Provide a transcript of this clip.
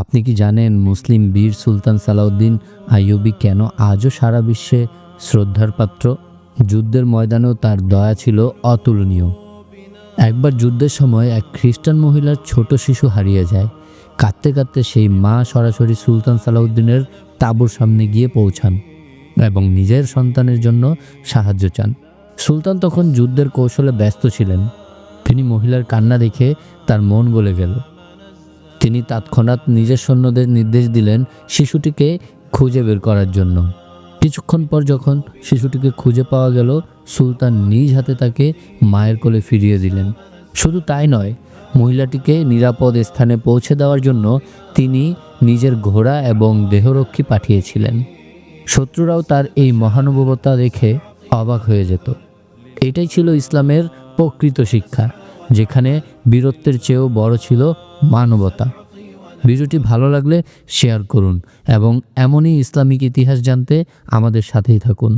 আপনি কি জানেন মুসলিম বীর সুলতান সালাউদ্দিন আইয়ুবী কেন আজও সারা বিশ্বে শ্রদ্ধার পাত্র? যুদ্ধের ময়দানেও তার দয়া ছিল অতুলনীয়। একবার যুদ্ধের সময় এক খ্রিস্টান মহিলার ছোট শিশু হারিয়ে যায়। কাঁদতে কাঁদতে সেই মা সরাসরি সুলতান সালাউদ্দিনের তাঁবুর সামনে গিয়ে পৌঁছান এবং নিজের সন্তানের জন্য সাহায্য চান। সুলতান তখন যুদ্ধের কৌশলে ব্যস্ত ছিলেন। তিনি মহিলার কান্না দেখে তার মন গলে গেল। তিনি তৎক্ষণাৎ নিজের সৈন্যদের নির্দেশ দিলেন শিশুটিকে খুঁজে বের করার জন্য। কিছুক্ষণ পর যখন শিশুটিকে খুঁজে পাওয়া গেল, সুলতান নিজ হাতে তাকে মায়ের কোলে ফিরিয়ে দিলেন। শুধু তাই নয়, মহিলাটিকে নিরাপদ স্থানে পৌঁছে দেওয়ার জন্য তিনি নিজের ঘোড়া এবং দেহরক্ষী পাঠিয়েছিলেন। শত্রুরাও তার এই মহানুভবতা দেখে অবাক হয়ে যেত। এটাই ছিল ইসলামের প্রকৃত শিক্ষা, যেখানে বীরত্বের চেয়েও বড় ছিল মানবতা। ভিডিওটি ভালো লাগলে শেয়ার করুন এবং এমনই ইসলামিক ইতিহাস জানতে আমাদের সাথেই থাকুন।